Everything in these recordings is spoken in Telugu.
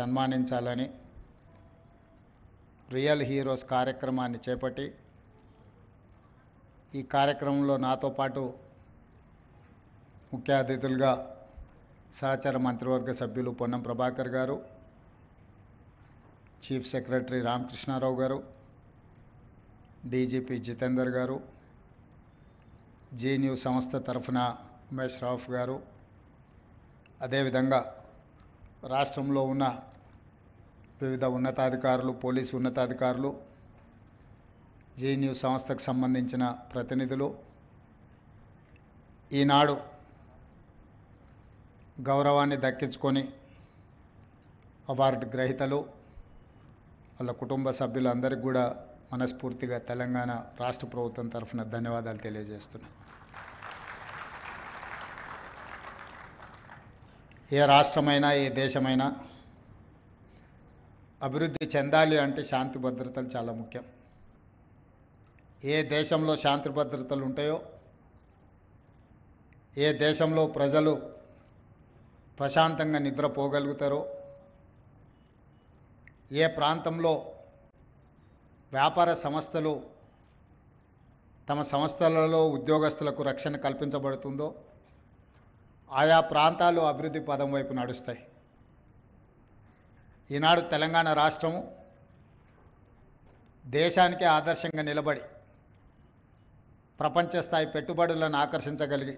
సన్మానించాలని రియల్ హీరోస్ కార్యక్రమాన్ని చేపట్టి ఈ కార్యక్రమంలో నాతో పాటు ముఖ్య అతిథులుగా సహచర మంత్రివర్గ సభ్యులు పొన్నం ప్రభాకర్ గారు, చీఫ్ సెక్రటరీ రామకృష్ణారావు గారు, డీజీపీ జితేందర్ గారు, జీ న్యూస్ సంస్థ తరఫున ఉమేష్ రావుఫ్ గారు, అదేవిధంగా రాష్ట్రంలో ఉన్న వివిధ ఉన్నతాధికారులు, పోలీసు ఉన్నతాధికారులు, జీ న్యూస్ సంస్థకు సంబంధించిన ప్రతినిధులు, ఈనాడు గౌరవాన్ని దక్కించుకొని అవార్డు గ్రహీతలు, వాళ్ళ కుటుంబ సభ్యులందరికీ కూడా మనస్ఫూర్తిగా తెలంగాణ రాష్ట్ర ప్రభుత్వం తరఫున ధన్యవాదాలు తెలియజేస్తున్నా. ఏ రాష్ట్రమైనా ఏ దేశమైనా అభివృద్ధి చెందాలి అంటే శాంతి భద్రతలు చాలా ముఖ్యం. ఏ దేశంలో శాంతి భద్రతలు ఉంటాయో, ఏ దేశంలో ప్రజలు ప్రశాంతంగా నిద్రపోగలుగుతారో, ఏ ప్రాంతంలో వ్యాపార సంస్థలు తమ సంస్థలలో ఉద్యోగస్తులకు రక్షణ కల్పించబడుతుందో ఆయా ప్రాంతాలు అభివృద్ధి పదం వైపు నడుస్తాయి. ఈనాడు తెలంగాణ రాష్ట్రము దేశానికే ఆదర్శంగా నిలబడి ప్రపంచ స్థాయి పెట్టుబడులను ఆకర్షించగలిగి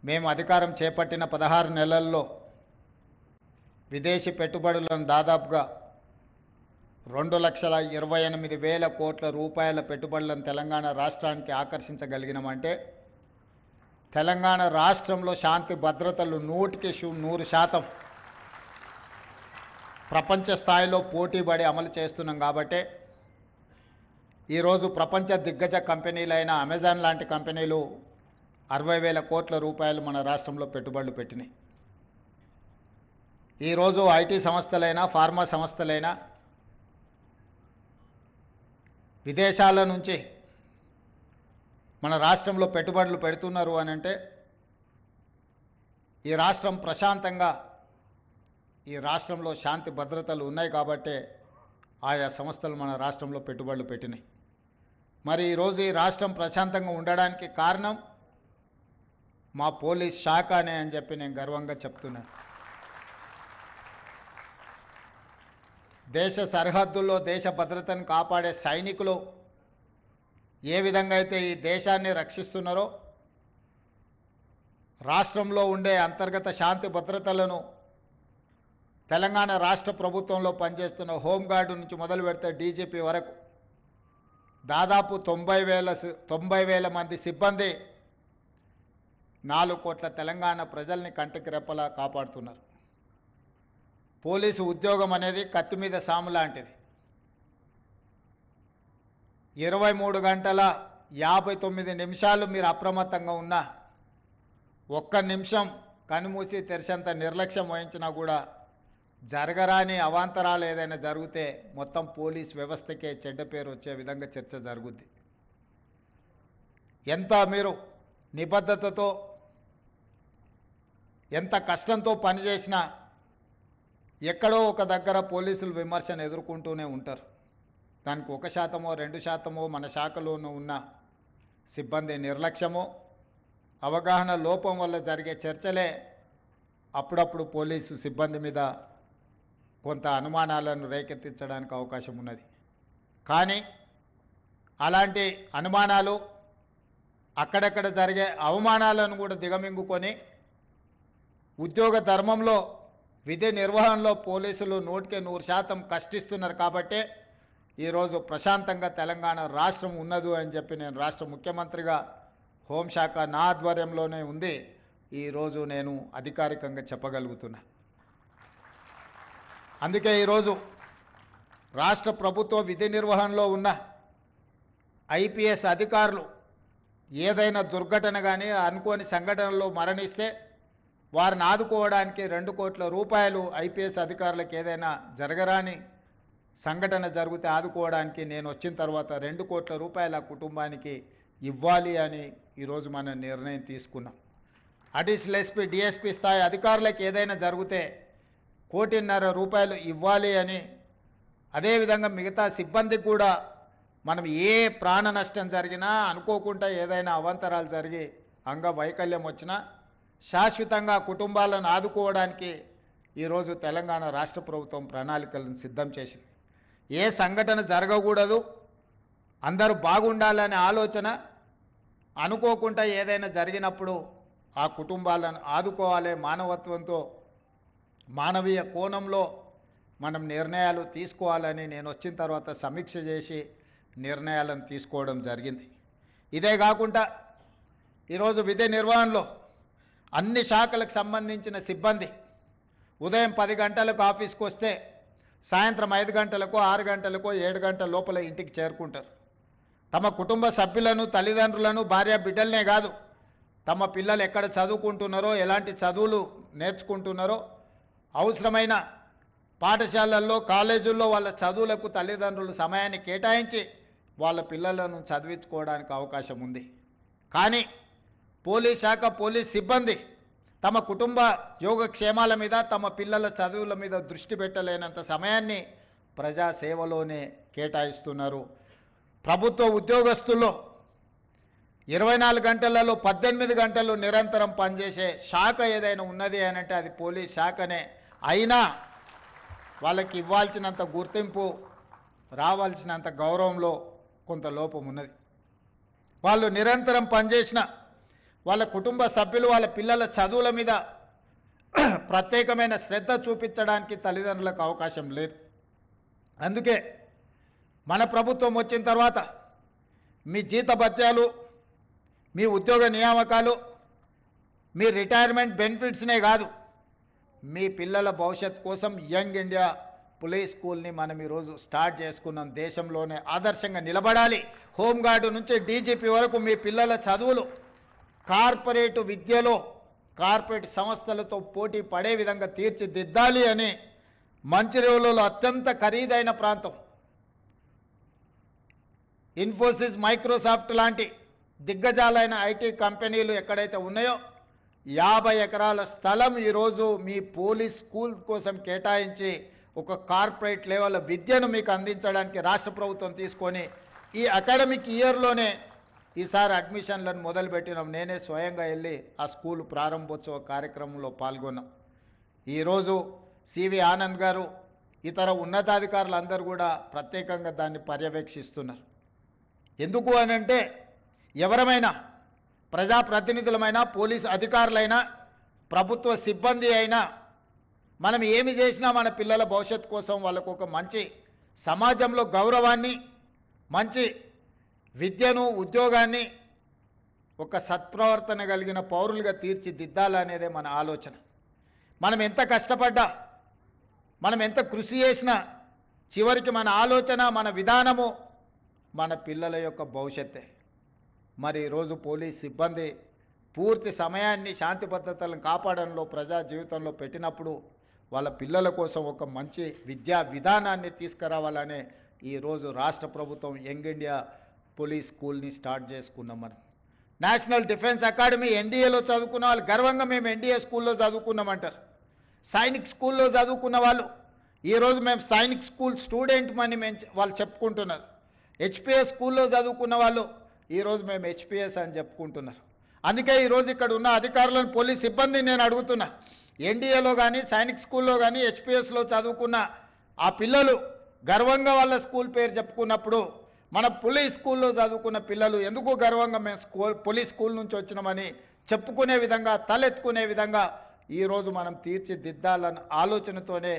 మేము అధికారం చేపట్టిన 16 నెలల్లో విదేశీ పెట్టుబడులను దాదాపుగా 2,28,000 కోట్ల రూపాయల పెట్టుబడులను తెలంగాణ రాష్ట్రానికి ఆకర్షించగలిగినామంటే తెలంగాణ రాష్ట్రంలో శాంతి భద్రతలు 100% ప్రపంచ స్థాయిలో పోటీపడి అమలు చేస్తున్నాం. కాబట్టే ఈరోజు ప్రపంచ దిగ్గజ కంపెనీలైన అమెజాన్ లాంటి కంపెనీలు 60,000 కోట్ల రూపాయలు మన రాష్ట్రంలో పెట్టుబడులు పెట్టినాయి. ఈరోజు ఐటీ సంస్థలైనా ఫార్మా సంస్థలైనా విదేశాల నుంచి మన రాష్ట్రంలో పెట్టుబడులు పెడుతున్నారు అని అంటే ఈ రాష్ట్రం ప్రశాంతంగా, ఈ రాష్ట్రంలో శాంతి భద్రతలు ఉన్నాయి కాబట్టే ఆయా సంస్థలు మన రాష్ట్రంలో పెట్టుబడులు పెట్టినాయి. మరి ఈరోజు ఈ రాష్ట్రం ప్రశాంతంగా ఉండడానికి కారణం మా పోలీస్ శాఖనే అని చెప్పి నేను గర్వంగా చెప్తున్నాను. దేశ సరిహద్దుల్లో దేశ భద్రతను కాపాడే సైనికులు ఏ విధంగా అయితే ఈ దేశాన్ని రక్షిస్తున్నారో, రాష్ట్రంలో ఉండే అంతర్గత శాంతి భద్రతలను తెలంగాణ రాష్ట్ర ప్రభుత్వంలో పనిచేస్తున్న హోంగార్డు నుంచి మొదలు పెడితే డీజీపీ వరకు దాదాపు 90,000 మంది సిబ్బంది 4 కోట్ల తెలంగాణ ప్రజల్ని కంటికి రెప్పలా కాపాడుతున్నారు. పోలీసు ఉద్యోగం అనేది కత్తి మీద సాము లాంటిది. 23 గంటల 59 నిమిషాలు మీరు అప్రమత్తంగా ఉన్నా, ఒక్క నిమిషం కనుమూసి తెరిచేంత నిర్లక్ష్యం వహించినా కూడా జరగరాని అవాంతరాలు ఏదైనా జరిగితే మొత్తం పోలీస్ వ్యవస్థకే చెడ్డ పేరు వచ్చే విధంగా చర్చ జరుగుద్ది. ఎంత మీరు నిబద్ధతతో ఎంత కష్టంతో పనిచేసినా ఎక్కడో ఒక దగ్గర పోలీసులు విమర్శను ఎదుర్కొంటూనే ఉంటారు. దానికి 1% 2% మన శాఖలోనూ ఉన్న సిబ్బంది నిర్లక్ష్యమో అవగాహన లోపం వల్ల జరిగే చర్చలే అప్పుడప్పుడు పోలీసు సిబ్బంది మీద కొంత అనుమానాలను రేకెత్తించడానికి అవకాశం ఉన్నది. కానీ అలాంటి అనుమానాలు, అక్కడక్కడ జరిగే అవమానాలను కూడా దిగమింగుకొని ఉద్యోగ ధర్మంలో విధి నిర్వహణలో పోలీసులు 100% కష్టిస్తున్నారు. కాబట్టే ఈరోజు ప్రశాంతంగా తెలంగాణ రాష్ట్రం ఉన్నది అని చెప్పి నేను రాష్ట్ర ముఖ్యమంత్రిగా హోంశాఖ నా ఆధ్వర్యంలోనే ఉంది ఈరోజు నేను అధికారికంగా చెప్పగలుగుతున్నా. అందుకే ఈరోజు రాష్ట్ర ప్రభుత్వ విధి నిర్వహణలో ఉన్న ఐపీఎస్ అధికారులు ఏదైనా దుర్ఘటన కానీ అనుకోని సంఘటనలో మరణిస్తే వారిని ఆదుకోవడానికి 2 కోట్ల రూపాయలు ఐపీఎస్ అధికారులకు ఏదైనా జరగరాని సంఘటన జరిగితే ఆదుకోవడానికి నేను వచ్చిన తర్వాత 2 కోట్ల రూపాయల కుటుంబానికి ఇవ్వాలి అని ఈరోజు మనం నిర్ణయం తీసుకున్నాం. అడిషనల్ ఎస్పీ, డిఎస్పీ స్థాయి అధికారులకు ఏదైనా జరిగితే 1,50,00,000 ఇవ్వాలి అని, అదేవిధంగా మిగతా సిబ్బందికి కూడా మనం ఏ ప్రాణ నష్టం జరిగినా, అనుకోకుండా ఏదైనా అవాంతరాలు జరిగి అంగవైకల్యం వచ్చినా శాశ్వతంగా కుటుంబాలను ఆదుకోవడానికి ఈరోజు తెలంగాణ రాష్ట్ర ప్రభుత్వం ప్రణాళికలను సిద్ధం చేసింది. ఏ సంఘటన జరగకూడదు, అందరూ బాగుండాలనే ఆలోచన, అనుకోకుండా ఏదైనా జరిగినప్పుడు ఆ కుటుంబాలను ఆదుకోవాలి, మానవత్వంతో మానవీయ కోణంలో మనం నిర్ణయాలు తీసుకోవాలని నేను వచ్చిన తర్వాత సమీక్ష చేసి నిర్ణయాలను తీసుకోవడం జరిగింది. ఇదే కాకుండా ఈరోజు విధి నిర్వహణలో అన్ని శాఖలకు సంబంధించిన సిబ్బంది ఉదయం 10 గంటలకు ఆఫీస్కి వస్తే సాయంత్రం 5 గంటలకో 6 గంటలకో 7 గంటల లోపల ఇంటికి చేరుకుంటారు. తమ కుటుంబ సభ్యులను, తల్లిదండ్రులను, భార్య బిడ్డలనే కాదు, తమ పిల్లలు ఎక్కడ చదువుకుంటున్నారో, ఎలాంటి చదువులు నేర్చుకుంటున్నారో, అవసరమైన పాఠశాలల్లో, కాలేజీల్లో వాళ్ళ చదువులకు తల్లిదండ్రులు సమయాన్ని కేటాయించి వాళ్ళ పిల్లలను చదివించుకోవడానికి అవకాశం ఉంది. కానీ పోలీస్ శాఖ, పోలీస్ సిబ్బంది తమ కుటుంబ యోగక్షేమాల మీద, తమ పిల్లల చదువుల మీద దృష్టి పెట్టలేనంత సమయాన్ని ప్రజాసేవలోనే కేటాయిస్తున్నారు. ప్రభుత్వ ఉద్యోగస్తుల్లో 24 గంటలలో 18 గంటలు నిరంతరం పనిచేసే శాఖ ఏదైనా ఉన్నది అని అంటే అది పోలీస్ శాఖనే. అయినా వాళ్ళకి ఇవ్వాల్సినంత గుర్తింపు, రావాల్సినంత గౌరవంలో కొంత లోపం ఉన్నది. వాళ్ళు నిరంతరం పనిచేసిన వాళ్ళ కుటుంబ సభ్యులు, వాళ్ళ పిల్లల చదువుల మీద ప్రత్యేకమైన శ్రద్ధ చూపించడానికి తల్లిదండ్రులకు అవకాశం లేదు. అందుకే మన ప్రభుత్వం వచ్చిన తర్వాత మీ జీతభత్యాలు, మీ ఉద్యోగ నియామకాలు, మీ రిటైర్మెంట్ బెనిఫిట్స్నే కాదు, మీ పిల్లల భవిష్యత్ కోసం యంగ్ ఇండియా పోలీస్ స్కూల్ని మనం ఈరోజు స్టార్ట్ చేసుకున్నాం. దేశంలోనే ఆదర్శంగా నిలబడాలి. హోంగార్డు నుంచి డీజీపీ వరకు మీ పిల్లల చదువులు కార్పొరేట్ విద్యలో, కార్పొరేట్ సంస్థలతో పోటీ పడే విధంగా తీర్చిదిద్దాలి అని మంచిర్యాలలో అత్యంత ఖరీదైన ప్రాంతం, ఇన్ఫోసిస్, మైక్రోసాఫ్ట్ లాంటి దిగ్గజాలైన ఐటీ కంపెనీలు ఎక్కడైతే ఉన్నాయో 50 ఎకరాల స్థలం ఈరోజు మీ పోలీస్ స్కూల్ కోసం కేటాయించి ఒక కార్పొరేట్ లెవెల్ విద్యను మీకు అందించడానికి రాష్ట్ర ప్రభుత్వం తీసుకొని ఈ అకాడమిక్ ఇయర్లోనే ఈసారి అడ్మిషన్లను మొదలుపెట్టినాం. నేనే స్వయంగా వెళ్ళి ఆ స్కూల్ ప్రారంభోత్సవ కార్యక్రమంలో పాల్గొన్నాం. ఈరోజు సివి ఆనంద్ గారు, ఇతర ఉన్నతాధికారులు అందరూ కూడా ప్రత్యేకంగా దాన్ని పర్యవేక్షిస్తున్నారు. ఎందుకు అనంటే ఎవరమైనా, ప్రజాప్రతినిధులమైనా, పోలీస్ అధికారులైనా, ప్రభుత్వ సిబ్బంది అయినా, మనం ఏమి చేసినా మన పిల్లల భవిష్యత్తు కోసం వాళ్ళకు ఒక మంచి సమాజంలో గౌరవాన్ని, మంచి విద్యను, ఉద్యోగాన్ని, ఒక సత్ప్రవర్తన కలిగిన పౌరులుగా తీర్చిదిద్దాలనేదే మన ఆలోచన. మనం ఎంత కష్టపడ్డా, మనం ఎంత కృషి చేసినా చివరికి మన ఆలోచన, మన విధానము మన పిల్లల యొక్క భవిష్యత్తే. మరి ఈరోజు పోలీస్ సిబ్బంది పూర్తి సమయాన్ని శాంతి భద్రతలను కాపాడంలో, ప్రజా జీవితంలో పెట్టినప్పుడు వాళ్ళ పిల్లల కోసం ఒక మంచి విద్యా విధానాన్ని తీసుకురావాలనే ఈరోజు రాష్ట్ర ప్రభుత్వం యంగ్ ఇండియా పోలీస్ స్కూల్ని స్టార్ట్ చేసుకున్నాం. మనం నేషనల్ డిఫెన్స్ అకాడమీ ఎన్డీఏలో చదువుకున్న వాళ్ళు గర్వంగా మేము ఎన్డీఏ స్కూల్లో చదువుకున్నామంటారు. సైనిక్ స్కూల్లో చదువుకున్న వాళ్ళు ఈరోజు మేము సైనిక్ స్కూల్ స్టూడెంట్ అని వాళ్ళు చెప్పుకుంటున్నారు. హెచ్పిఎస్ స్కూల్లో చదువుకున్న వాళ్ళు ఈరోజు మేము హెచ్పిఎస్ అని చెప్పుకుంటున్నారు. అందుకే ఈరోజు ఇక్కడ ఉన్న అధికారులను, పోలీస్ సిబ్బందిని నేను అడుగుతున్నా, ఎన్డీఏలో కానీ, సైనిక్ స్కూల్లో కానీ, హెచ్పిఎస్లో చదువుకున్న ఆ పిల్లలు గర్వంగా వాళ్ళ స్కూల్ పేరు చెప్పుకున్నప్పుడు మన పోలీస్ స్కూల్లో చదువుకున్న పిల్లలు ఎందుకు గర్వంగా మేము పోలీస్ స్కూల్ నుంచి వచ్చినామని చెప్పుకునే విధంగా, తలెత్తుకునే విధంగా ఈరోజు మనం తీర్చిదిద్దాలన్న ఆలోచనతోనే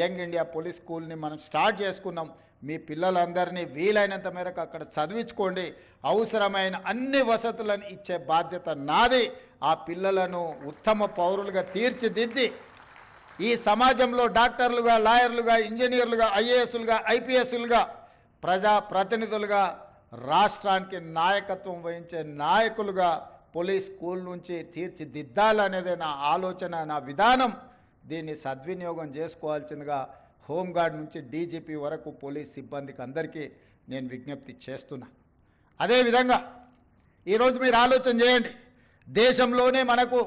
యంగ్ ఇండియా పోలీస్ స్కూల్ని మనం స్టార్ట్ చేసుకున్నాం. మీ పిల్లలందరినీ వీలైనంత మేరకు అక్కడ చదివించుకోండి. అవసరమైన అన్ని వసతులను ఇచ్చే బాధ్యత నాది. ఆ పిల్లలను ఉత్తమ పౌరులుగా తీర్చిదిద్ది ఈ సమాజంలో డాక్టర్లుగా, లాయర్లుగా, ఇంజనీర్లుగా, ఐఏఎస్లుగా, ఐపీఎస్లుగా, ప్రజా ప్రతినిధులుగా, రాష్ట్రానికి నాయకత్వం వహించే నాయకులుగా పోలీస్ స్కూల్ నుంచి తీర్చిదిద్దాలనేదే నా ఆలోచన, నా విధానం. దీన్ని సద్వినియోగం చేసుకోవాల్సిందిగా హోంగార్డ్ నుంచి డీజీపీ వరకు పోలీస్ సిబ్బందికి అందరికీ నేను విజ్ఞప్తి చేస్తున్నా. అదేవిధంగా ఈరోజు మీరు ఆలోచన చేయండి, దేశంలోనే మనకు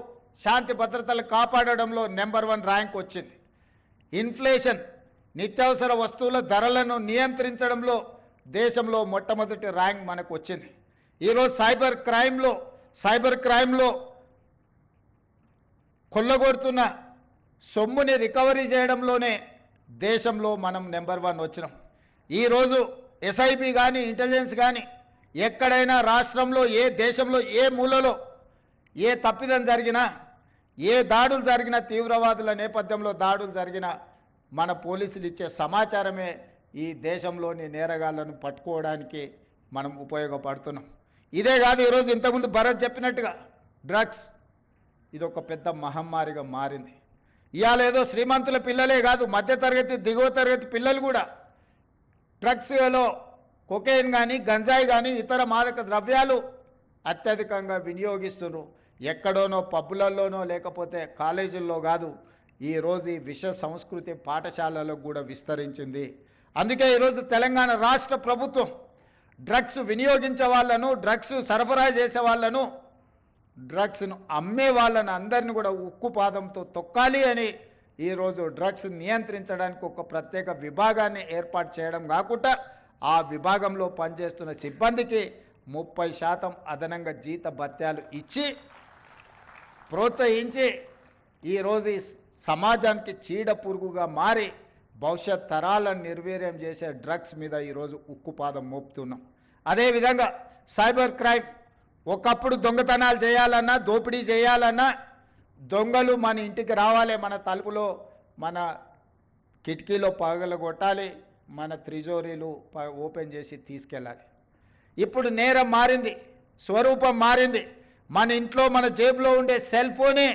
శాంతి భద్రతలు కాపాడడంలో నెంబర్ 1 ర్యాంక్ వచ్చింది. ఇన్ఫ్లేషన్ నిత్యావసర వస్తువుల ధరలను నియంత్రించడంలో దేశంలో మొట్టమొదటి ర్యాంక్ మనకు వచ్చింది. ఈరోజు సైబర్ క్రైమ్లో కొల్లగొడుతున్న సొమ్ముని రికవరీ చేయడంలోనే దేశంలో మనం నెంబర్ 1 వచ్చినాం. ఈరోజు ఎస్ఐబి కానీ ఇంటెలిజెన్స్ కానీ ఎక్కడైనా రాష్ట్రంలో ఏ దేశంలో ఏ మూలలో ఏ తప్పిదం జరిగినా ఏ దాడులు జరిగినా తీవ్రవాదుల నేపథ్యంలో దాడులు జరిగినా మన పోలీసులు ఇచ్చే సమాచారమే ఈ దేశంలోని నేరగాళ్లను పట్టుకోవడానికి మనం ఉపయోగపడుతున్నాం. ఇదే కాదు, ఈరోజు ఇంతకుముందు భరత్ చెప్పినట్టుగా డ్రగ్స్ ఇది ఒక పెద్ద మహమ్మారిగా మారింది. ఇవాళ ఏదో శ్రీమంతుల పిల్లలే కాదు, మధ్యతరగతి దిగువ తరగతి పిల్లలు కూడా డ్రగ్స్లో కొకైన్ కానీ గంజాయి కానీ ఇతర మాదక ద్రవ్యాలు అత్యధికంగా వినియోగిస్తున్నారు. ఎక్కడోనో పబ్బులలోనో లేకపోతే కాలేజీల్లో కాదు, ఈరోజు ఈ విష సంస్కృతి పాఠశాలలకు కూడా విస్తరించింది. అందుకే ఈరోజు తెలంగాణ రాష్ట్ర ప్రభుత్వం డ్రగ్స్ వినియోగించే వాళ్ళను, డ్రగ్స్ సరఫరా చేసే వాళ్ళను, డ్రగ్స్ను అమ్మే వాళ్ళని అందరిని కూడా ఉక్కు పాదంతో తొక్కాలి అని ఈరోజు డ్రగ్స్ నియంత్రించడానికి ఒక ప్రత్యేక విభాగాన్ని ఏర్పాటు చేయడం కాకుండా ఆ విభాగంలో పనిచేస్తున్న సిబ్బందికి 30% అదనంగా జీత భత్యాలు ఇచ్చి ప్రోత్సహించి ఈరోజు ఈ సమాజానికి చీడ పురుగుగా మారి భవిష్యత్ తరాలను నిర్వీర్యం చేసే డ్రగ్స్ మీద ఈరోజు ఉక్కుపాదం మోపుతున్నాం. అదేవిధంగా సైబర్ క్రైమ్, ఒకప్పుడు దొంగతనాలు చేయాలన్నా దోపిడీ చేయాలన్నా దొంగలు మన ఇంటికి రావాలి, మన తలుపులో మన కిటికీలో పగలగొట్టాలి, మన త్రిజోరీలు ఓపెన్ చేసి తీసుకెళ్ళాలి. ఇప్పుడు నేరం మారింది, స్వరూపం మారింది. మన ఇంట్లో మన జేబులో ఉండే సెల్ ఫోనే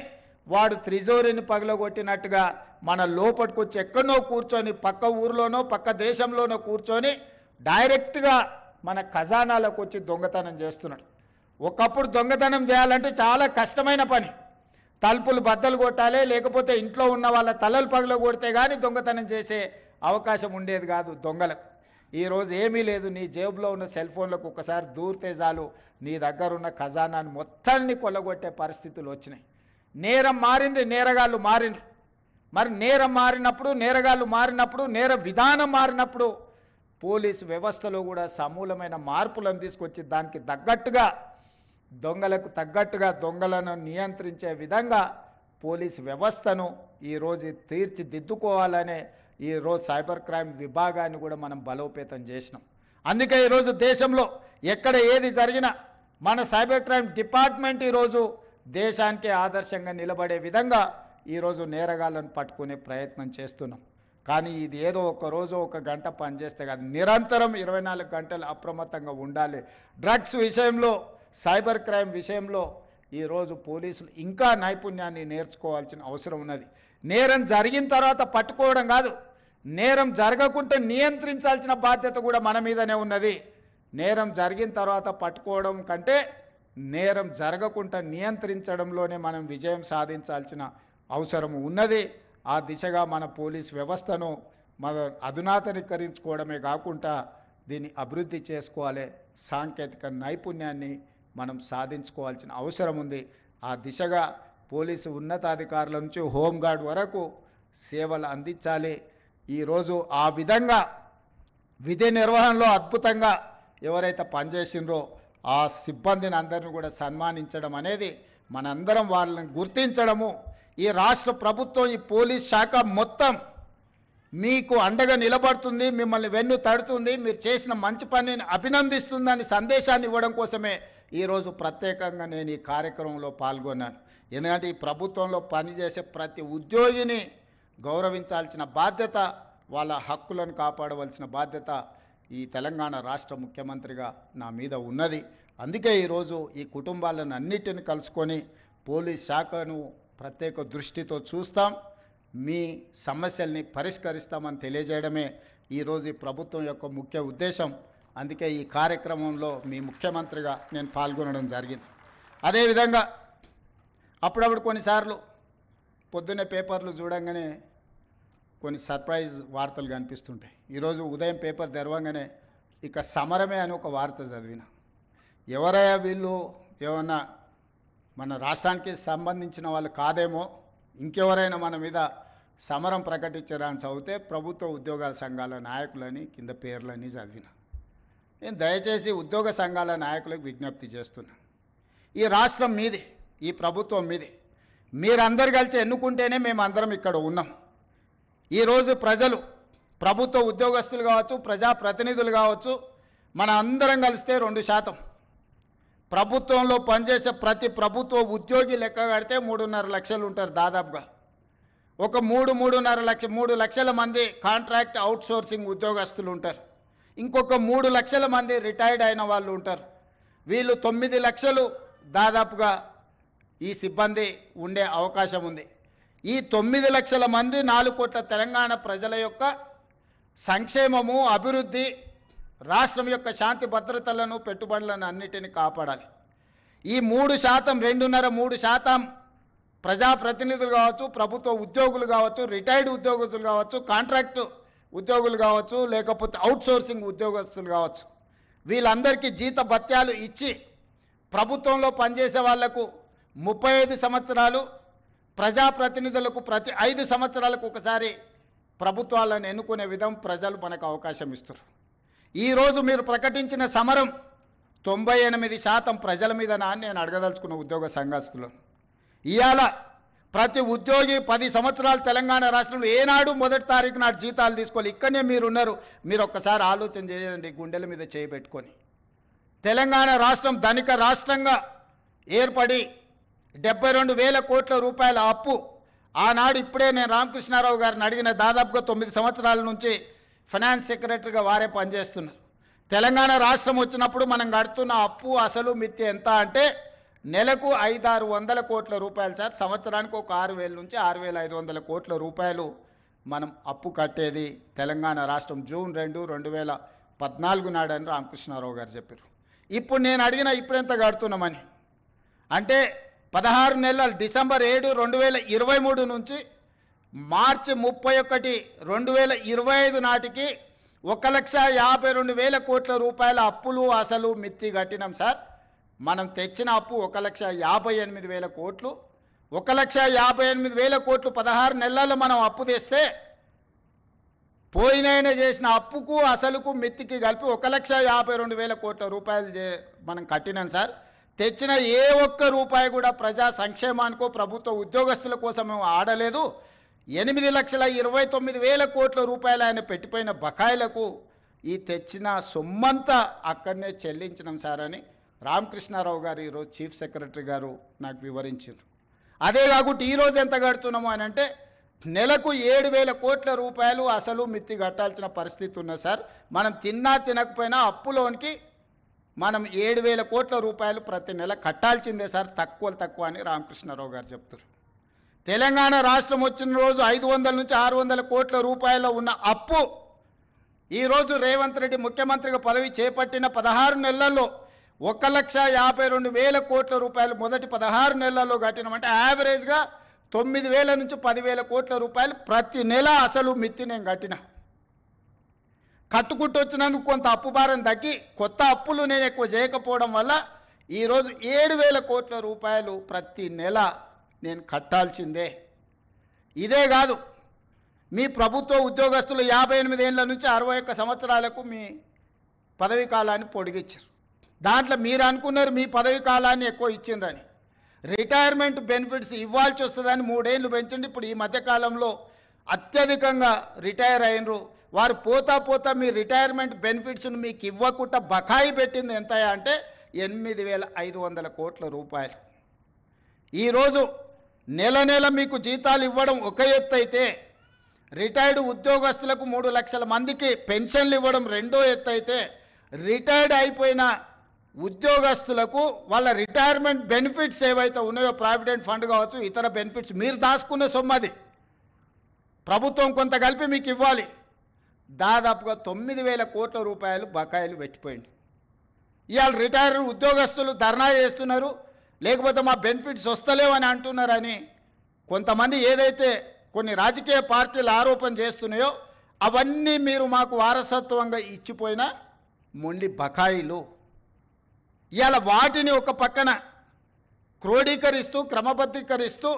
వాడు త్రిజోరీని పగలగొట్టినట్టుగా మన లోపలికి వచ్చి ఎక్కడో కూర్చొని పక్క ఊర్లోనో పక్క దేశంలోనో కూర్చొని డైరెక్ట్గా మన ఖజానాలకు వచ్చి దొంగతనం చేస్తున్నాడు. ఒకప్పుడు దొంగతనం చేయాలంటే చాలా కష్టమైన పని. తలుపులు బద్దలు కొట్టాలి, లేకపోతే ఇంట్లో ఉన్న వాళ్ళ తలలు పగల కొడితే కానీ దొంగతనం చేసే అవకాశం ఉండేది కాదు దొంగలకు. ఈరోజు ఏమీ లేదు, నీ జేబులో ఉన్న సెల్ ఫోన్లకు ఒకసారి దూరితే చాలు నీ దగ్గర ఉన్న ఖజానాన్ని మొత్తాన్ని కొల్లగొట్టే పరిస్థితులు వచ్చినాయి. నేరం మారింది, నేరగాళ్ళు మారినరు. మరి నేరం మారినప్పుడు, నేరగాళ్ళు మారినప్పుడు, నేర విధానం మారినప్పుడు పోలీసు వ్యవస్థలో కూడా సమూలమైన మార్పులను తీసుకొచ్చి దానికి తగ్గట్టుగా దొంగలకు తగ్గట్టుగా దొంగలను నియంత్రించే విధంగా పోలీసు వ్యవస్థను ఈరోజు తీర్చిదిద్దుకోవాలనే ఈరోజు సైబర్ క్రైమ్ విభాగాన్ని కూడా మనం బలోపేతం చేసినాం. అందుకే ఈరోజు దేశంలో ఎక్కడ ఏది జరిగినా మన సైబర్ క్రైమ్ డిపార్ట్మెంట్ ఈరోజు దేశానికే ఆదర్శంగా నిలబడే విధంగా ఈరోజు నేరగాళ్లను పట్టుకునే ప్రయత్నం చేస్తున్నాం. కానీ ఇది ఏదో ఒక రోజు ఒక గంట పనిచేస్తే కాదు, నిరంతరం 24 గంటలు అప్రమత్తంగా ఉండాలి. డ్రగ్స్ విషయంలో, సైబర్ క్రైమ్ విషయంలో ఈరోజు పోలీసులు ఇంకా నైపుణ్యాన్ని నేర్చుకోవాల్సిన అవసరం ఉన్నది. నేరం జరిగిన తర్వాత పట్టుకోవడం కాదు, నేరం జరగకుంటే నియంత్రించాల్సిన బాధ్యత కూడా మన మీదనే ఉన్నది. నేరం జరిగిన తర్వాత పట్టుకోవడం కంటే నేరం జరగకుండా నియంత్రించడంలోనే మనం విజయం సాధించాల్సిన అవసరం ఉన్నది. ఆ దిశగా మన పోలీస్ వ్యవస్థను మన అధునాతనీకరించుకోవడమే కాకుండా దీన్ని అభివృద్ధి చేసుకోవాలి. సాంకేతిక నైపుణ్యాన్ని మనం సాధించుకోవాల్సిన అవసరం ఉంది. ఆ దిశగా పోలీసు ఉన్నతాధికారుల నుంచి హోంగార్డ్ వరకు సేవలు అందించాలి. ఈరోజు ఆ విధంగా విధి నిర్వహణలో అద్భుతంగా ఎవరైతే పనిచేసిండ్రో ఆ సిబ్బందిని అందరిని కూడా సన్మానించడం అనేది, మనందరం వాళ్ళని గుర్తించడము, ఈ రాష్ట్ర ప్రభుత్వం ఈ పోలీస్ శాఖ మొత్తం మీకు అండగా నిలబడుతుంది, మిమ్మల్ని వెన్ను తడుతుంది, మీరు చేసిన మంచి పనిని అభినందిస్తుందని సందేశాన్ని ఇవ్వడం కోసమే ఈరోజు ప్రత్యేకంగా నేను ఈ కార్యక్రమంలో పాల్గొన్నాను. ఎందుకంటే ఈ ప్రభుత్వంలో పనిచేసే ప్రతి ఉద్యోగిని గౌరవించాల్సిన బాధ్యత, వాళ్ళ హక్కులను కాపాడవలసిన బాధ్యత ఈ తెలంగాణ రాష్ట్ర ముఖ్యమంత్రిగా నా మీద ఉన్నది. అందుకే ఈరోజు ఈ కుటుంబాలను అన్నిటిని కలుసుకొని పోలీస్ శాఖను ప్రత్యేక దృష్టితో చూస్తాం, మీ సమస్యల్ని పరిష్కరిస్తామని తెలియజేయడమే ఈరోజు ఈ ప్రభుత్వం యొక్క ముఖ్య ఉద్దేశం. అందుకే ఈ కార్యక్రమంలో మీ ముఖ్యమంత్రిగా నేను పాల్గొనడం జరిగింది. అదేవిధంగా అప్పుడప్పుడు కొన్నిసార్లు పొద్దున్నే పేపర్లు చూడంగానే కొన్ని సర్ప్రైజ్ వార్తలు కనిపిస్తుంటాయి. ఈరోజు ఉదయం పేపర్ తెరవంగానే ఇక సమరమే అని ఒక వార్త చదివిన. ఎవరయ్యా వీళ్ళు, ఏమన్నా మన రాష్ట్రానికి సంబంధించిన వాళ్ళు కాదేమో, ఇంకెవరైనా మన మీద సమరం ప్రకటించడానికి చదివితే ప్రభుత్వ ఉద్యోగాల సంఘాల నాయకులని కింద పేర్లని చదివిన. నేను దయచేసి ఉద్యోగ సంఘాల నాయకులకు విజ్ఞప్తి చేస్తున్నా, ఈ రాష్ట్రం మీది, ఈ ప్రభుత్వం మీది, మీరందరు కలిసి ఎన్నుకుంటేనే మేము అందరం ఇక్కడ ఉన్నాం. ఈరోజు ప్రజలు, ప్రభుత్వ ఉద్యోగస్తులు కావచ్చు, ప్రజాప్రతినిధులు కావచ్చు, మన అందరం కలిస్తే 2%, ప్రభుత్వంలో పనిచేసే ప్రతి ప్రభుత్వ ఉద్యోగి లెక్క కడితే 3.5 లక్షలు ఉంటారు దాదాపుగా. ఒక 3 లక్షల మంది కాంట్రాక్ట్ అవుట్సోర్సింగ్ ఉద్యోగస్తులు ఉంటారు. ఇంకొక 3 లక్షల మంది రిటైర్డ్ అయిన వాళ్ళు ఉంటారు. వీళ్ళు 9 లక్షలు దాదాపుగా ఈ సిబ్బంది ఉండే అవకాశం ఉంది. ఈ 9 లక్షల మంది 4 కోట్ల తెలంగాణ ప్రజల యొక్క సంక్షేమము, అభివృద్ధి, రాష్ట్రం యొక్క శాంతి భద్రతలను, పెట్టుబడులను అన్నిటిని కాపాడాలి. ఈ 3%, 2.5-3% ప్రజాప్రతినిధులు కావచ్చు, ప్రభుత్వ ఉద్యోగులు కావచ్చు, రిటైర్డ్ ఉద్యోగస్తులు కావచ్చు, కాంట్రాక్టు ఉద్యోగులు కావచ్చు, లేకపోతే అవుట్సోర్సింగ్ ఉద్యోగస్తులు కావచ్చు, వీళ్ళందరికీ జీత భత్యాలు ఇచ్చి ప్రభుత్వంలో పనిచేసే వాళ్లకు 35 సంవత్సరాలు, ప్రజాప్రతినిధులకు ప్రతి 5 సంవత్సరాలకు ఒకసారి ప్రభుత్వాలను ఎన్నుకునే విధం ప్రజలు మనకు అవకాశం ఇస్తారు. ఈరోజు మీరు ప్రకటించిన సమరం 98% ప్రజల మీద అని నేను అడగదలుచుకున్న ఉద్యోగ సంఘస్థులు. ఇవాళ ప్రతి ఉద్యోగి 10 సంవత్సరాలు తెలంగాణ రాష్ట్రంలో ఏనాడు 1వ తారీఖు నాడు జీతాలు తీసుకోవాలి. ఇక్కడనే మీరున్నారు. మీరు ఒక్కసారి ఆలోచన చేయండి, గుండెల మీద చేయబెట్టుకొని. తెలంగాణ రాష్ట్రం ధనిక రాష్ట్రంగా ఏర్పడి 72,000 కోట్ల రూపాయల అప్పు ఆనాడు, ఇప్పుడే నేను రామకృష్ణారావు గారిని అడిగిన, దాదాపుగా 9 సంవత్సరాల నుంచి ఫైనాన్స్ సెక్రటరీగా వారే పనిచేస్తున్నారు. తెలంగాణ రాష్ట్రం వచ్చినప్పుడు మనం కడుతున్న అప్పు అసలు మిత్తి ఎంత అంటే నెలకు 500-600 కోట్ల రూపాయలు సార్. సంవత్సరానికి ఒక 6,000 నుంచి 6,500 కోట్ల రూపాయలు మనం అప్పు కట్టేది తెలంగాణ రాష్ట్రం జూన్ 2, 2014 నాడని రామకృష్ణారావు గారు చెప్పారు. ఇప్పుడు నేను అడిగిన ఇప్పుడెంత కడుతున్నామని అంటే 16 నెలలు, డిసెంబర్ 7, 2023 నుంచి మార్చి 31, 2025 నాటికి 1,52,000 కోట్ల రూపాయల అప్పులు అసలు మిత్తి కట్టినాం సార్. మనం తెచ్చిన అప్పు 1,58,000 కోట్లు. 1,58,000 కోట్లు 16 నెలల్లో మనం అప్పు తెస్తే పోయినైన చేసిన అప్పుకు అసలుకు మిత్తికి కలిపి 1,52,000 కోట్ల రూపాయలు మనం కట్టినాం సార్. తెచ్చిన ఏ ఒక్క రూపాయి కూడా ప్రజా సంక్షేమానికో ప్రభుత్వ ఉద్యోగస్తుల కోసం ఆడలేదు. 8,29,000 కోట్ల రూపాయలు ఆయన పెట్టిపోయిన బకాయిలకు ఈ తెచ్చిన సొమ్మంతా అక్కడనే చెల్లించినాం సార్ అని రామకృష్ణారావు గారు ఈరోజు చీఫ్ సెక్రటరీ గారు నాకు వివరించారు. అదే కాకుండా ఈరోజు ఎంత కడుతున్నాము అని అంటే నెలకు 7,000 కోట్ల రూపాయలు అసలు మిత్తి కట్టాల్సిన పరిస్థితి ఉన్నది సార్. మనం తిన్నా తినకపోయినా అప్పులోనికి మనం 7,000 కోట్ల రూపాయలు ప్రతి నెల కట్టాల్సిందే సార్, తక్కువ అని రామకృష్ణారావు గారు చెప్తారు. తెలంగాణ రాష్ట్రం వచ్చిన రోజు 500 నుంచి 600 కోట్ల రూపాయల ఉన్న అప్పు ఈరోజు రేవంత్ రెడ్డి ముఖ్యమంత్రిగా పదవి చేపట్టిన 16 నెలల్లో 1,52,000 కోట్ల రూపాయలు మొదటి 16 నెలల్లో కట్టినామంటే యావరేజ్గా 9,000 నుంచి 10,000 కోట్ల రూపాయలు ప్రతి నెల అసలు మిత్తి నేను కట్టిన. కట్టుకుంటూ వచ్చినందుకు కొంత అప్పు భారం తగ్గి కొత్త అప్పులు నేను ఎక్కువ చేయకపోవడం వల్ల ఈరోజు 7,000 కోట్ల రూపాయలు ప్రతి నెల నేను కట్టాల్సిందే. ఇదే కాదు, మీ ప్రభుత్వ ఉద్యోగస్తులు 58 ఏళ్ల నుంచి 61 సంవత్సరాలకు మీ పదవీ కాలాన్ని పొడిగించారు. దాంట్లో మీరు అనుకున్నారు మీ పదవీ కాలాన్ని ఎక్కువ ఇచ్చిందని. రిటైర్మెంట్ బెనిఫిట్స్ ఇవ్వాల్సి వస్తుందని 3 ఏళ్ళు పెంచండి. ఇప్పుడు ఈ మధ్యకాలంలో అత్యధికంగా రిటైర్ అయినరు వారు పోతా మీ రిటైర్మెంట్ బెనిఫిట్స్ను మీకు ఇవ్వకుండా బకాయి పెట్టింది ఎంత అంటే 8,500 కోట్ల రూపాయలు. ఈరోజు నెల మీకు జీతాలు ఇవ్వడం ఒక ఎత్తు అయితే రిటైర్డ్ ఉద్యోగస్తులకు 3 లక్షల మందికి పెన్షన్లు ఇవ్వడం రెండో ఎత్తు అయితే రిటైర్డ్ అయిపోయిన ఉద్యోగస్తులకు వాళ్ళ రిటైర్మెంట్ బెనిఫిట్స్ ఏవైతే ఉన్నాయో ప్రావిడెంట్ ఫండ్ కావచ్చు, ఇతర బెనిఫిట్స్ మీరు దాచుకున్న సొమ్మది ప్రభుత్వం కొంత కలిపి మీకు ఇవ్వాలి. దాదాపుగా 9,000 కోట్ల రూపాయలు బకాయిలు పెట్టిపోయింది. ఇవాళ రిటైర్ ఉద్యోగస్తులు ధర్నా చేస్తున్నారు, లేకపోతే మా బెనిఫిట్స్ వస్తలేవని అంటున్నారని కొంతమంది ఏదైతే కొన్ని రాజకీయ పార్టీలు ఆరోపణ చేస్తున్నాయో అవన్నీ మీరు మాకు వారసత్వంగా ఇచ్చిపోయిన మొండి బకాయిలు. ఇవాళ వాటిని ఒక పక్కన క్రోడీకరిస్తూ క్రమబద్ధీకరిస్తూ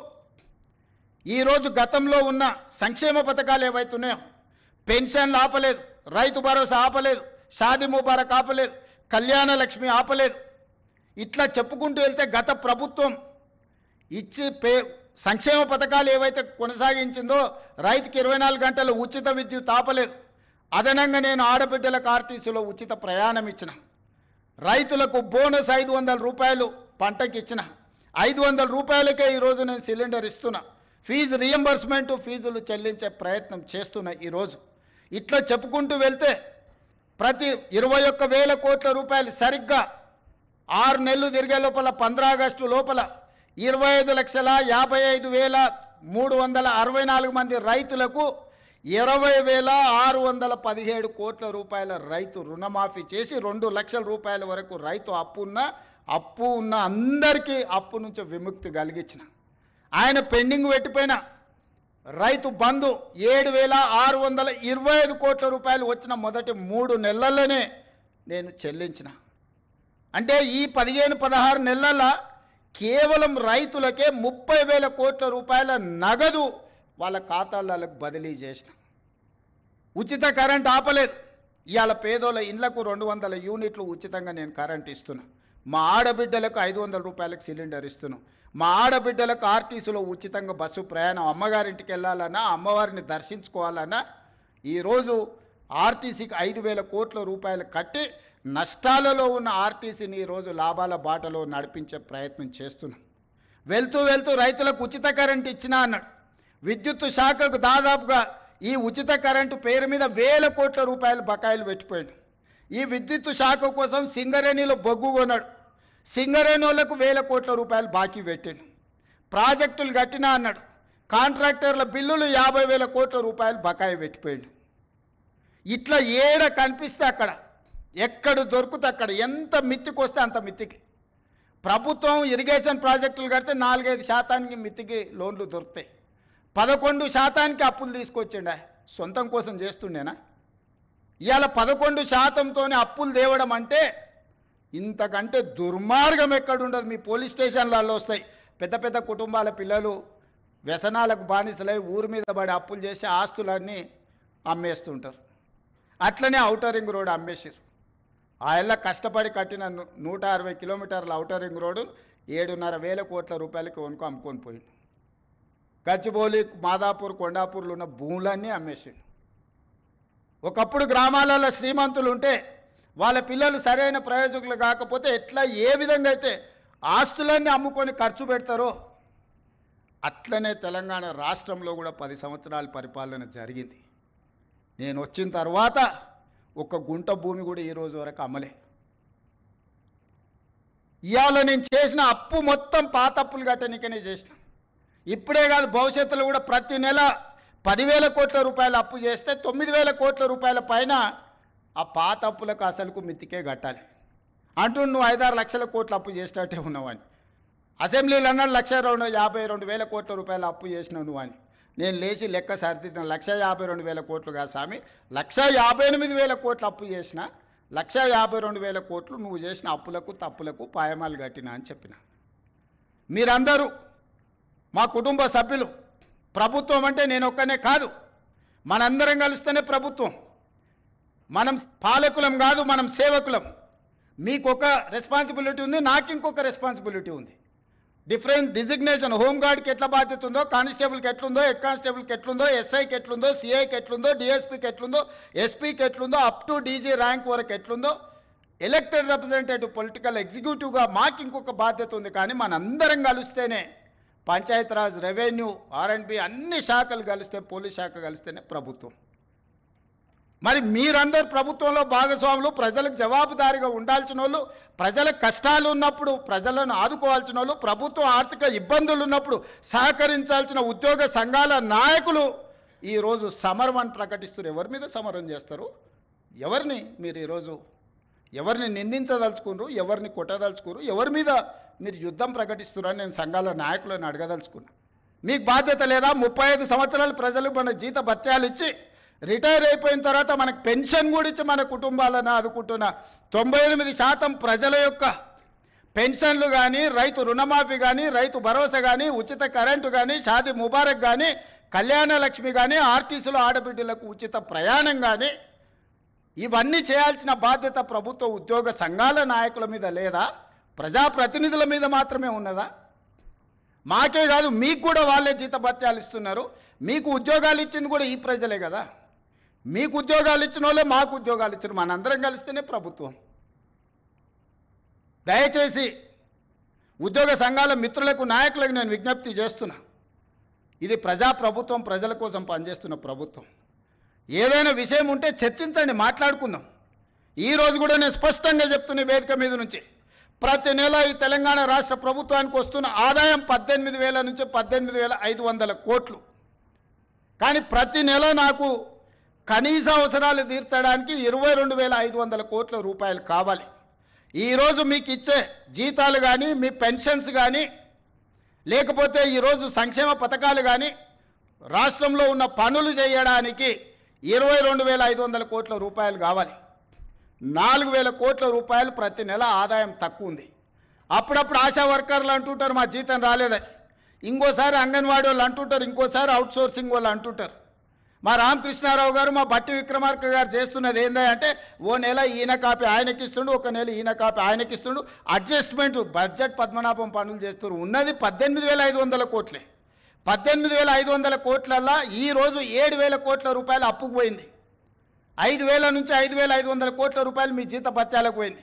ఈరోజు గతంలో ఉన్న సంక్షేమ పథకాలు ఏవైతున్నాయో పెన్షన్లు ఆపలేదు, రైతు భరోసా ఆపలేదు, షాదీ ముబారక్ ఆపలేదు, కళ్యాణ లక్ష్మి ఆపలేదు. ఇట్లా చెప్పుకుంటూ వెళ్తే గత ప్రభుత్వం ఇచ్చి సంక్షేమ పథకాలు ఏవైతే కొనసాగించిందో రైతుకి 24 గంటలు ఉచిత విద్యుత్ ఆపలేదు. అదనంగా నేను ఆడబిడ్డలకు ఆర్టీసీలో ఉచిత ప్రయాణం ఇచ్చిన, రైతులకు బోనస్ 500 రూపాయలు పంటకి ఇచ్చిన, 500 రూపాయలకే ఈరోజు నేను సిలిండర్ ఇస్తున్నా, ఫీజు రియంబర్స్మెంట్ ఫీజులు చెల్లించే ప్రయత్నం చేస్తున్నా. ఈరోజు ఇట్లా చెప్పుకుంటూ వెళ్తే ప్రతి 21,000 కోట్ల రూపాయలు సరిగ్గా 6 నెలలు తిరిగే లోపల 15 ఆగస్టు లోపల 25,55,364 మంది రైతులకు 20,617 కోట్ల రూపాయల రైతు రుణమాఫీ చేసి 2 లక్షల రూపాయల వరకు రైతు అప్పు ఉన్న అందరికీ అప్పు నుంచి విముక్తి కలిగించిన. ఆయన పెండింగ్ పెట్టిపోయిన రైతు బంధు 7,625 కోట్ల రూపాయలు వచ్చిన మొదటి 3 నెలల్లోనే నేను చెల్లించిన. అంటే ఈ 15-16 నెలల కేవలం రైతులకే 30,000 కోట్ల రూపాయల నగదు వాళ్ళ ఖాతాలకు బదిలీ చేసిన. ఉచిత కరెంట్ ఆపలేదు. ఇవాళ పేదోళ్ళ ఇళ్లకు 200 యూనిట్లు ఉచితంగా నేను కరెంట్ ఇస్తున్నా. మా ఆడబిడ్డలకు 500 రూపాయలకు సిలిండర్ ఇస్తున్నాం. మా ఆడబిడ్డలకు ఆర్టీసీలో ఉచితంగా బస్సు ప్రయాణం, అమ్మగారింటికి వెళ్ళాలన్నా, అమ్మవారిని దర్శించుకోవాలన్నా ఈరోజు ఆర్టీసీకి 5,000 కోట్ల రూపాయలు కట్టి నష్టాలలో ఉన్న ఆర్టీసీని ఈరోజు లాభాల బాటలో నడిపించే ప్రయత్నం చేస్తున్నాం. వెళ్తూ రైతులకు ఉచిత కరెంట్ ఇచ్చినా అన్నాడు. విద్యుత్ శాఖకు దాదాపుగా ఈ ఉచిత కరెంటు పేరు మీద 1,000 కోట్ల రూపాయలు బకాయిలు పెట్టిపోయాడు. ఈ విద్యుత్ శాఖ కోసం సింగరేణిలో బొగ్గు కొన్నాడు. సింగరేణి వాళ్ళకు 1,000 కోట్ల రూపాయలు బాకీ పెట్టాడు. ప్రాజెక్టులు కట్టినా అన్నాడు. కాంట్రాక్టర్ల బిల్లులు 50,000 కోట్ల రూపాయలు బకాయి పెట్టిపోయాడు. ఇట్లా ఏడ కనిపిస్తే అక్కడ, ఎక్కడ దొరికితే అక్కడ, ఎంత మిత్తికి వస్తే అంత మిత్తికి ప్రభుత్వం ఇరిగేషన్ ప్రాజెక్టులు కడితే 4-5% మిత్తికి లోన్లు దొరుకుతాయి. 11% అప్పులు తీసుకొచ్చిండా, సొంతం కోసం చేస్తుండేనా? ఇవాళ 11%తోనే అప్పులు తేవడం అంటే ఇంతకంటే దుర్మార్గం ఎక్కడుండదు. మీ పోలీస్ స్టేషన్లలో వస్తాయి. పెద్ద కుటుంబాల పిల్లలు వ్యసనాలకు బానిసలై ఊరి మీద పడి అప్పులు చేసి ఆస్తులన్నీ అమ్మేస్తుంటారు. అట్లనే ఔటర్ రింగ్ రోడ్ అమ్మేసారు. ఆయల్ల కష్టపడి కట్టిన 160 కిలోమీటర్ల ఔటర్ రింగ్ రోడ్డు 7,500 కోట్ల రూపాయలకి వనుకో అమ్ముకొని పోయింది. గచ్చిబౌలి, మాదాపూర్, కొండాపూర్లు ఉన్న భూములన్నీ అమ్మేసాడు. ఒకప్పుడు గ్రామాలలో శ్రీమంతులు ఉంటే వాళ్ళ పిల్లలు సరైన ప్రయోజకులు కాకపోతే ఎట్లా ఏ విధంగా అయితే ఆస్తులన్నీ అమ్ముకొని ఖర్చు పెడతారో అట్లనే తెలంగాణ రాష్ట్రంలో కూడా 10 సంవత్సరాల పరిపాలన జరిగింది. నేను వచ్చిన తర్వాత ఒక గుంట భూమి కూడా ఈ రోజు వరకు అమ్మలే. ఇవాళ నేను చేసిన అప్పు మొత్తం పాత అప్పులు కట్టనికనే చేసిన. ఇప్పుడే కాదు, భవిష్యత్తులో కూడా ప్రతి నెల 10,000 కోట్ల రూపాయలు అప్పు చేస్తే 9,000 కోట్ల రూపాయల పైన ఆ పాత అప్పులకు అసలుకు మిత్తికే కట్టాలి అంటూ నువ్వు 5-6 లక్షల కోట్ల అప్పు చేసినట్టే ఉన్నావని. అసెంబ్లీలో అన్నాడు 1,52,000 కోట్ల రూపాయలు అప్పు చేసినావు నువ్వు అని. నేను లేచి లెక్క సరిదిద్దాను. 1,52,000 కోట్లు కాదు స్వామి, 1,58,000 కోట్లు అప్పు చేసిన. 1,52,000 కోట్లు నువ్వు చేసిన అప్పులకు తప్పులకు పాయమాలు కట్టినా అని చెప్పిన. మీరందరూ మా కుటుంబ సభ్యులు. ప్రభుత్వం అంటే నేను ఒక్కనే కాదు, మనందరం కలిస్తేనే ప్రభుత్వం. మనం పాలకులం కాదు, మనం సేవకులం. మీకు ఒక రెస్పాన్సిబిలిటీ ఉంది, నాకు ఇంకొక రెస్పాన్సిబిలిటీ ఉంది. Different designation. హోంగార్డ్కి ఎట్లా బాధ్యత ఉందో, కానిస్టేబుల్కి ఎట్లుందో, హెడ్ కానిస్టేబుల్కి ఎట్లుందో, ఎస్ఐకి ఎట్లుందో, సిఐకి ఎట్లుందో, డిఎస్పీకి ఎట్లుందో, ఎస్పీకి ఎట్లుందో, అప్ టు డీజీ ర్యాంక్ వరకు ఎట్లుందో, ఎలక్టెడ్ రిప్రజెంటేటివ్ పొలిటికల్ ఎగ్జిక్యూటివ్గా మాకు ఇంకొక బాధ్యత ఉంది. కానీ మనందరం కలిస్తేనే పంచాయతీరాజ్, రెవెన్యూ, R&B అన్ని శాఖలు కలిస్తే, పోలీస్ శాఖ కలిస్తేనే ప్రభుత్వం. మరి మీరందరూ ప్రభుత్వంలో భాగస్వాములు, ప్రజలకు జవాబుదారీగా ఉండాల్సిన వాళ్ళు, ప్రజల కష్టాలు ఉన్నప్పుడు ప్రజలను ఆదుకోవాల్సిన వాళ్ళు, ప్రభుత్వం ఆర్థిక ఇబ్బందులు ఉన్నప్పుడు సహకరించాల్సిన ఉద్యోగ సంఘాల నాయకులు ఈరోజు సమరం అని ప్రకటిస్తున్నారు. ఎవరి మీద సమరం చేస్తారు? ఎవరిని మీరు ఈరోజు ఎవరిని నిందించదలుచుకున్నారు? ఎవరిని కొట్టదలుచుకున్నారు? ఎవరి మీద మీరు యుద్ధం ప్రకటిస్తున్నారని నేను సంఘాల నాయకులను అడగదలుచుకున్నా. మీకు బాధ్యత లేదా? 35 సంవత్సరాలు ప్రజలు మన జీత భత్యాలు ఇచ్చి రిటైర్ అయిపోయిన తర్వాత మనకు పెన్షన్ కూడా ఇచ్చి మన కుటుంబాలను ఆదుకుంటున్న 98% ప్రజల యొక్క పెన్షన్లు కానీ, రైతు రుణమాఫీ కానీ, రైతు భరోసా కానీ, ఉచిత కరెంటు కానీ, షాదీ ముబారక్ కానీ, కళ్యాణ లక్ష్మి కానీ, ఆర్టీసీలో ఆడబిడ్డలకు ఉచిత ప్రయాణం కానీ, ఇవన్నీ చేయాల్సిన బాధ్యత ప్రభుత్వ ఉద్యోగ సంఘాల నాయకుల మీద లేదా? ప్రజాప్రతినిధుల మీద మాత్రమే ఉన్నదా? మాకే కాదు, మీకు కూడా వాళ్ళే జీతభత్యాలు ఇస్తున్నారు. మీకు ఉద్యోగాలు ఇచ్చింది కూడా ఈ ప్రజలే కదా. మీకు ఉద్యోగాలు ఇచ్చిన వాళ్ళే మాకు ఉద్యోగాలు ఇచ్చారు. మనందరం కలిస్తేనే ప్రభుత్వం. దయచేసి ఉద్యోగ సంఘాల మిత్రులకు, నాయకులకు నేను విజ్ఞప్తి చేస్తున్నా, ఇది ప్రజాప్రభుత్వం, ప్రజల కోసం పనిచేస్తున్న ప్రభుత్వం. ఏదైనా విషయం ఉంటే చర్చించండి, మాట్లాడుకుందాం. ఈరోజు కూడా నేను స్పష్టంగా చెప్తున్న వేదిక మీద నుంచి, ప్రతి నెల ఈ తెలంగాణ రాష్ట్ర ప్రభుత్వానికి వస్తున్న ఆదాయం 18,000 నుంచి 18,500 కోట్లు. కానీ ప్రతి నెల నాకు కనీస అవసరాలు తీర్చడానికి 22,500 కోట్ల రూపాయలు కావాలి. ఈరోజు మీకు ఇచ్చే జీతాలు కానీ, మీ పెన్షన్స్ కానీ, లేకపోతే ఈరోజు సంక్షేమ పథకాలు కానీ, రాష్ట్రంలో ఉన్న పనులు చేయడానికి 22,500 కోట్ల రూపాయలు కావాలి. 4,000 కోట్ల రూపాయలు ప్రతి నెల ఆదాయం తక్కువ ఉంది. అప్పుడప్పుడు ఆశా వర్కర్లు అంటుంటారు మా జీతం రాలేదని, ఇంకోసారి అంగన్వాడీ వాళ్ళు అంటుంటారు, ఇంకోసారి అవుట్సోర్సింగ్ వాళ్ళు అంటుంటారు. మా రామకృష్ణారావు గారు, మా బట్టి విక్రమార్క గారు చేస్తున్నది ఏంటంటే, ఓ నెల ఈయన కాపీ ఆయనకి ఇస్తుండు, ఒక నెల ఈయన కాపీ ఆయనకి ఇస్తుండు, అడ్జస్ట్మెంట్ బడ్జెట్ పద్మనాభం పనులు చేస్తున్నారు. ఉన్నది 18,500 కోట్లే. 18,500 కోట్లల్లో ఈరోజు 7,000 కోట్ల రూపాయలు అప్పుకు పోయింది. 5,000 నుంచి 5,500 కోట్ల రూపాయలు మీ జీత భత్యాలకు పోయింది.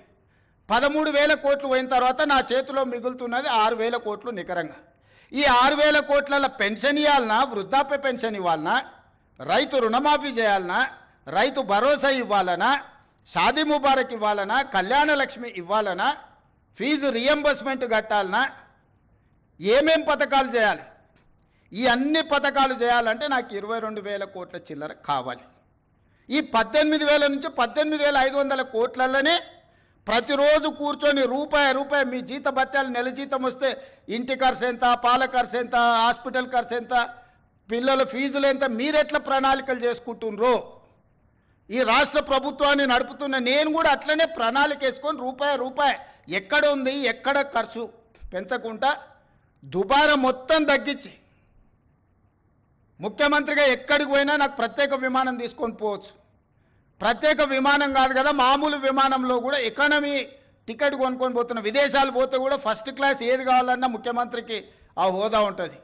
13,000 కోట్లు పోయిన తర్వాత నా చేతిలో మిగులుతున్నది 6,000 కోట్లు నికరంగా. ఈ 6,000 కోట్ల పెన్షన్ ఇవ్వాలన్నా, వృద్ధాప్య పెన్షన్ ఇవ్వాలన్నా, రైతు రుణమాఫీ చేయాలన్నా, రైతు భరోసా ఇవ్వాలన్నా, షాదీ ముబారక్ ఇవ్వాలన్నా, కళ్యాణ లక్ష్మి ఇవ్వాలన్నా, ఫీజు రియంబర్స్మెంట్ కట్టాలన్నా, ఏమేం పథకాలు చేయాలి? ఈ అన్ని పథకాలు చేయాలంటే నాకు 22,000 కోట్ల చిల్లర కావాలి. ఈ 18,000 నుంచి 18,500 కోట్లలోనే ప్రతిరోజు కూర్చొని రూపాయి మీ జీత భత్యాలు, నెల జీతం వస్తే ఇంటి ఖర్చు ఎంత, పాల ఖర్చు ఎంత, హాస్పిటల్ ఖర్చు ఎంత, పిల్లల ఫీజులు ఎంత, మీరెట్లా ప్రణాళికలు చేసుకుంటున్నారో, ఈ రాష్ట్ర ప్రభుత్వాన్ని నడుపుతున్న నేను కూడా అట్లనే ప్రణాళిక వేసుకొని రూపాయి ఎక్కడ ఉంది, ఎక్కడ ఖర్చు పెంచకుండా దుబారా మొత్తం తగ్గించి, ముఖ్యమంత్రిగా ఎక్కడికి పోయినా నాకు ప్రత్యేక విమానం తీసుకొని పోవచ్చు. ప్రత్యేక విమానం కాదు కదా, మామూలు విమానంలో కూడా ఎకానమీ టికెట్ కొనుక్కొని పోతున్నా. విదేశాలు పోతే కూడా ఫస్ట్ క్లాస్ ఏది కావాలన్నా ముఖ్యమంత్రికి ఆ హోదా ఉంటుంది.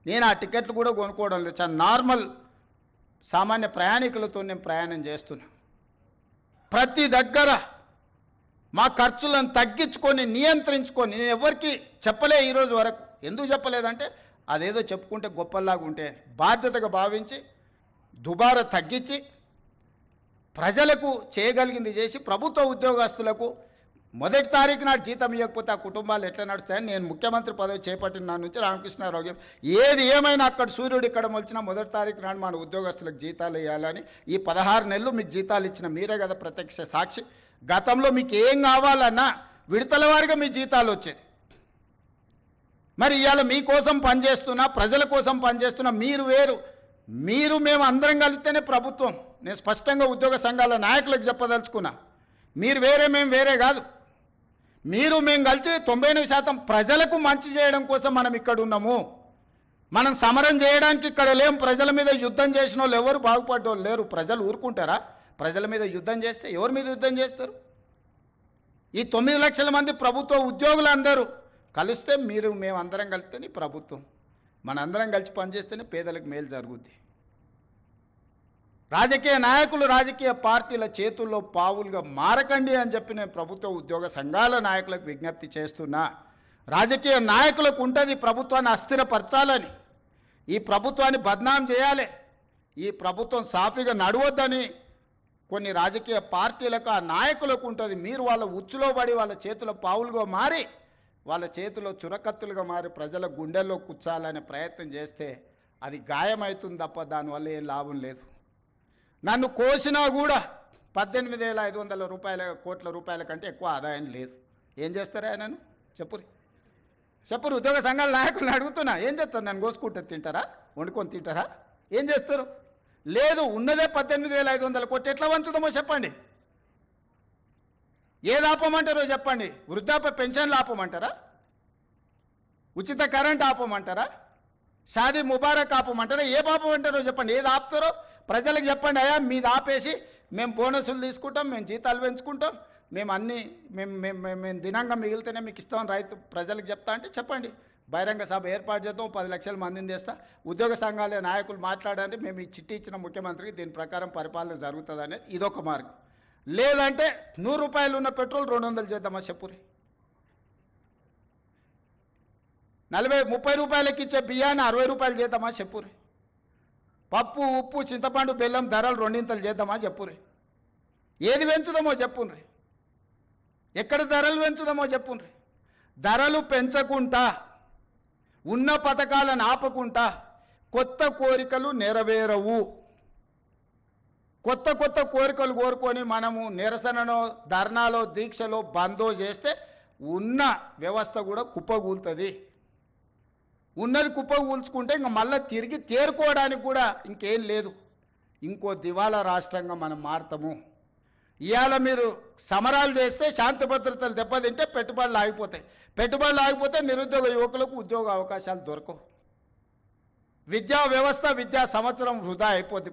నేను ఆ టికెట్లు కూడా కొనుక్కోవడం లేదు. చాలా నార్మల్ సామాన్య ప్రయాణికులతో నేను ప్రయాణం చేస్తున్నా. ప్రతి దగ్గర మా ఖర్చులను తగ్గించుకొని, నియంత్రించుకొని, నేను ఎవరికి చెప్పలే ఈరోజు వరకు. ఎందుకు చెప్పలేదంటే అదేదో చెప్పుకుంటే గొప్పలాగా ఉంటే బాధ్యతగా భావించి దుబారా తగ్గించి ప్రజలకు చేయగలిగింది చేసి, ప్రభుత్వ ఉద్యోగస్తులకు మొదటి తారీఖు నాడు జీతం ఇవ్వకపోతే ఆ కుటుంబాలు ఎట్లా నడుస్తాయని నేను ముఖ్యమంత్రి పదవి చేపట్టిన నా నుంచి రామకృష్ణారావు ఏది ఏమైనా అక్కడ సూర్యుడు ఇక్కడ మొలిచినా మొదటి తారీఖు నాడు మన ఉద్యోగస్తులకు జీతాలు ఇవ్వాలని, ఈ 16 నెలలు మీకు జీతాలు ఇచ్చిన మీరే కదా ప్రత్యక్ష సాక్షి. గతంలో మీకు ఏం కావాలన్నా విడతల వారిగా మీ జీతాలు వచ్చేది. మరి ఇవాళ మీకోసం పనిచేస్తున్నా, ప్రజల కోసం పనిచేస్తున్నా, మీరు వేరు, మీరు మేము అందరం కలిస్తేనే ప్రభుత్వం. నేను స్పష్టంగా ఉద్యోగ సంఘాల నాయకులకు చెప్పదలుచుకున్నా, మీరు వేరే మేము వేరే కాదు. మీరు మేము కలిసి 99% ప్రజలకు మంచి చేయడం కోసం మనం ఇక్కడ ఉన్నాము. మనం సమరం చేయడానికి ఇక్కడ లేం. ప్రజల మీద యుద్ధం చేసిన వాళ్ళు ఎవరు బాగుపడ్డోళ్ళు లేరు. ప్రజలు ఊరుకుంటారా? ప్రజల మీద యుద్ధం చేస్తే ఎవరి మీద యుద్ధం చేస్తారు? ఈ 9 లక్షల మంది ప్రభుత్వ ఉద్యోగులందరూ కలిస్తే, మీరు మేమందరం కలిస్తేనే ప్రభుత్వం. మనందరం కలిసి పనిచేస్తేనే పేదలకు మేలు జరుగుద్ది. రాజకీయ నాయకులు రాజకీయ పార్టీల చేతుల్లో పావులుగా మారకండి అని చెప్పి నేను ప్రభుత్వ ఉద్యోగ సంఘాల నాయకులకు విజ్ఞప్తి చేస్తున్నా. రాజకీయ నాయకులకు ఉంటుంది ప్రభుత్వాన్ని అస్థిరపరచాలని, ఈ ప్రభుత్వాన్ని బద్నాం చేయాలి, ఈ ప్రభుత్వం సాఫీగా నడవద్దని కొన్ని రాజకీయ పార్టీలకు, ఆ నాయకులకు ఉంటుంది. మీరు వాళ్ళ ఉచ్చులో పడి వాళ్ళ చేతుల పావులుగా మారి, వాళ్ళ చేతిలో చురకత్తులుగా మారి ప్రజల గుండెల్లో కూర్చాలనే ప్రయత్నం చేస్తే అది గాయమవుతుంది తప్ప దానివల్ల ఏం లాభం లేదు. నన్ను కోసినా కూడా 18,500 కోట్ల రూపాయల కంటే ఎక్కువ ఆదాయం లేదు. ఏం చేస్తారా నన్ను చెప్పురు ఉద్యోగ సంఘాల నాయకులను అడుగుతున్నా, ఏం చేస్తారు? నన్ను కోసుకుంటే తింటారా? వండుకొని తింటారా? ఏం చేస్తారు? లేదు, ఉన్నదే 18,500 కోట్లు, ఎట్లా వంచుదామో చెప్పండి. ఏది ఆపమంటారో చెప్పండి. వృద్ధాప్య పెన్షన్లు ఆపమంటారా? ఉచిత కరెంట్ ఆపమంటారా? షాదీ ముబారక్ ఆపమంటారా? ఏ ఆపమంటారో చెప్పండి. ఏది ఆపుతారో ప్రజలకు చెప్పండి. అయ్యా మీది ఆపేసి మేము బోనసులు తీసుకుంటాం, మేము జీతాలు పెంచుకుంటాం, మేము అన్నీ మేము దినంగా మిగిలితేనే మీకు ఇస్తాం రైతు ప్రజలకు చెప్తా అంటే చెప్పండి. బహిరంగ సభ ఏర్పాటు చేద్దాం, 10 లక్షల మందిని తెస్తా, ఉద్యోగ సంఘాల నాయకులు మాట్లాడండి, మేము ఈ చిట్టి ఇచ్చిన ముఖ్యమంత్రికి దీని ప్రకారం పరిపాలన జరుగుతుంది అనేది ఇదొక మార్గం. లేదంటే 100 రూపాయలు ఉన్న పెట్రోల్ 200 చేద్దామా చెప్పురి. 30 రూపాయలకి ఇచ్చే బియ్యాన్ని 60 రూపాయలు చేద్దామా చెప్పురి. పప్పు ఉప్పు చింతపండు బెల్లం ధరలు 2 చేద్దామా చెప్పురి. ఏది పెంచుదామో చెప్పుండ్రి. ఎక్కడ ధరలు పెంచుదామో చెప్పుండ్రి. ధరలు పెంచకుండా ఉన్న పథకాలను ఆపకుండా కొత్త కోరికలు నెరవేరవు. కొత్త కొత్త కోరికలు కోరుకొని మనము నిరసనలో ధర్నాలో దీక్షలో బందో చేస్తే ఉన్న వ్యవస్థ కూడా కుప్పగూలుతుంది. ఉన్నది కుప్పగూల్చుకుంటే ఇంకా మళ్ళీ తిరిగి తేరుకోవడానికి కూడా ఇంకేం లేదు. ఇంకో దివాలా రాష్ట్రంగా మనం మారుతాము. ఇవాళ మీరు సమరాలు చేస్తే శాంతి భద్రతలు దెబ్బతింటే పెట్టుబడులు ఆగిపోతాయి. పెట్టుబడులు ఆగిపోతే నిరుద్యోగ యువకులకు ఉద్యోగ అవకాశాలు దొరకవు. విద్యా వ్యవస్థ విద్యా సంవత్సరం వృధా అయిపోద్ది.